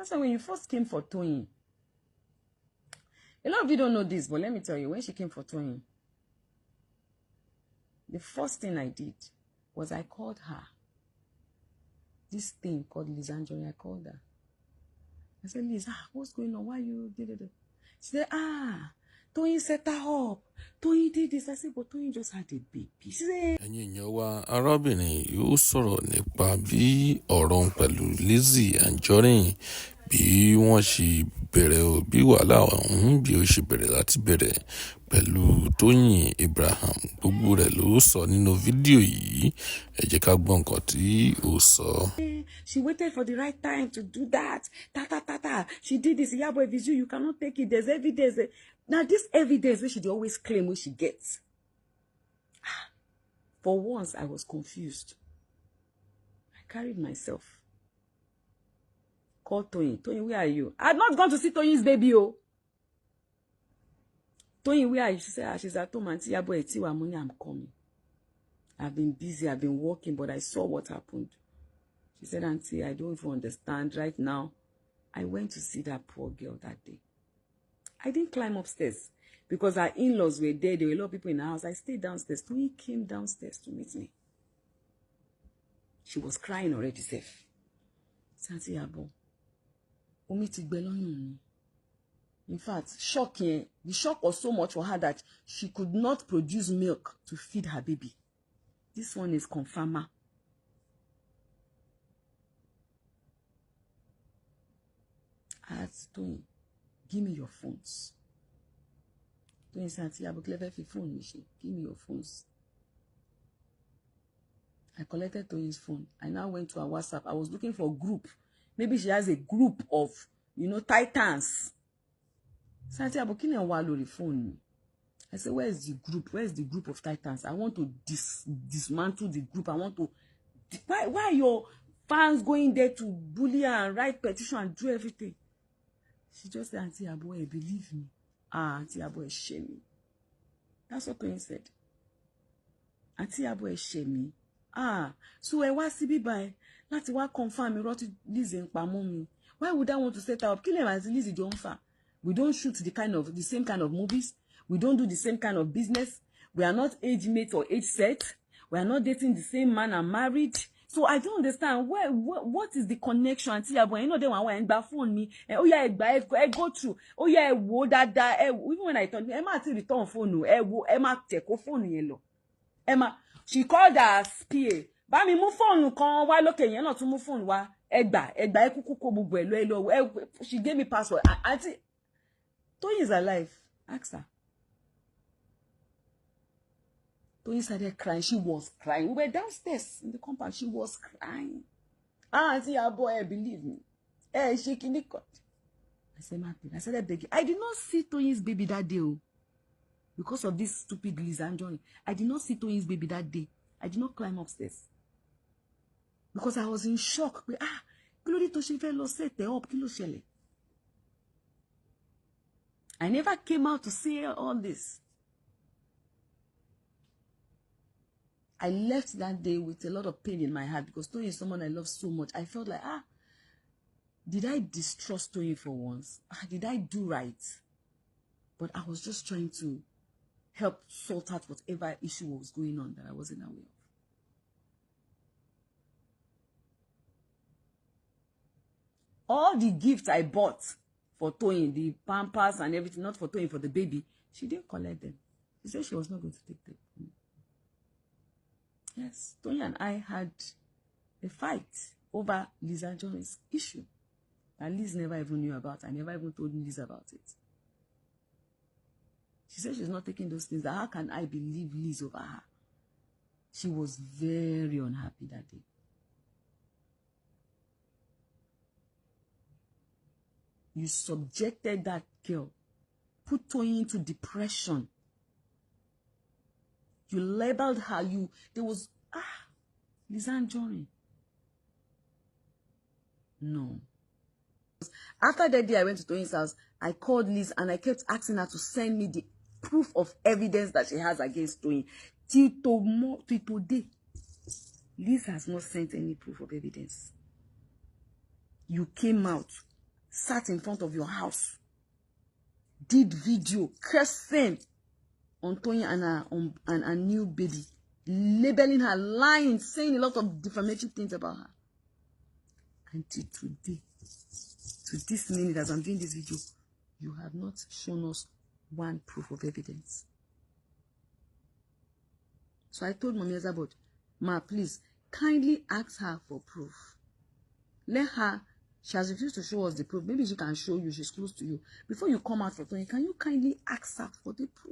That's why when you first came for Toyin, a lot of you don't know this, but let me tell you, when she came for Toyin, the first thing I did was I called her. This thing called Lizzy Anjorin, I called her. I said, Liz, what's going on? Why you did it? She said, Toyin set her up. Toyin did this. I said, but Toyin just had a baby. She said, ẹ̀yin èèyàn wa arábìnrin yóò sọ̀rọ̀ nípa bí ọ̀rọ̀ pẹ̀lú Lizzy Anjorin bí wọ́n ṣe bẹ̀rẹ̀ o bí wàhálà ọ̀hún bí ó ṣe bẹ̀rẹ̀ láti bẹ̀rẹ̀ pẹ̀lú Tóyìn Abraham gbogbo rẹ̀ ló sọ nínú fídíò yìí ẹ jẹ́ ká gbọ́ nǹkan tí ó sọ. She waited for the right time to do that. She did this. IYABO, if it's you cannot take it. There's evidence. Now, this evidence which she always claim what she gets. For once, I was confused. I carried myself. Called Toyin. Toyin, where are you? I had not gone to see Toyin's baby, oh. Toyin, where are you? She said, she's at home. Auntie IYABO, etiwa money, I'm coming. I've been busy. I've been working, but I saw what happened. She said, Auntie, I don't even understand. Right now, I went to see that poor girl that day. I didn't climb upstairs because our in-laws were there. There were a lot of people in the house. I stayed downstairs. Toyin came downstairs to meet me. She was crying already, safe. Auntie IYABO, omi ti gbẹ lọ́yàn mi. In fact, the shock was so much for her that she could not produce milk to feed her baby. This one is confirmer. I asked Toyin, give me your phones. Toyin said, Auntie IYABO, clever phone, give me your phones. I collected Toyin's phone. I now went to her WhatsApp. I was looking for a group. Maybe she has a group of, titans. So Auntie IYABO, kini wa lórí phone? I said, where is the group? Where is the group of titans? I want to dismantle the group. I want to... Why are your fans going there to bully her and write petition and do everything? She just said, Auntie IYABO, believe me. Auntie IYABO, shame me. That's what Toyin said. Auntie IYABO, shame me. So I was to be by. Láti wá confirm irọ́ Lizzy ń pa mọ́ mi. Why would I want to set her up? Kill him as Lizzy don't fa. We don't shoot the same kind of movies. We don't do the same kind of business. We are not age mates or age set. We are not dating the same man and married. So I don't understand what is the connection, Auntie IYABO. They want to phone me. Oh yeah, I go through. Oh yeah, wo that. Even when I told me, Emma still return phone. Emma take a phone yellow. Emma, she called her PA. Ba mi mú phone kan wá lókè yẹn náà tún mú phone wá. Egba ekuku ko gbogbo ẹ lọ. She gave me password. Auntie Toyin is alive. Ask her. Toyin started crying. She was crying. We were downstairs in the compound. She was crying. Auntie IYABO, believe me. Shaking the cut. I said, I started begging. I did not see Toyin's baby that day. Because of this stupid Lizzy Anjorin. I did not see Toyin's baby that day. I did not climb upstairs. Because I was in shock. Glory to she fell set up. Kilo shele. I never came out to say all this. I left that day with a lot of pain in my heart because Toyin is someone I love so much. I felt like, did I distrust Toyin for once? Did I do right? But I was just trying to help sort out whatever issue was going on that I wasn't aware of. All the gifts I bought for Toyin, the pampers and everything, not for Toyin, for the baby, she didn't collect them. She said she was not going to take them. Yes, Toyin and I had a fight over Lizzy Anjorin's issue that Liz never even knew about. I never even told Liz about it. She said she's not taking those things. That how can I believe Liz over her? She was very unhappy that day. You subjected that girl, put Toyin into depression. You labeled her. There was Lizzy Anjorin. No. After that day, I went to Toyin's house. I called Liz and I kept asking her to send me the proof of evidence that she has against Toyin. Till today, Liz has not sent any proof of evidence. You came out sat in front of your house, did video cursing on Toyin and her new baby, labeling her, lying, saying a lot of defamatory things about her. Until today, to this minute as I'm doing this video, you have not shown us one proof of evidence. So I told Mommy Ezabod, Ma, please, kindly ask her for proof. Let her, she has refused to show us the proof. Maybe she can show you, she's close to you. Before you come out for Toyin, can you kindly ask her for the proof?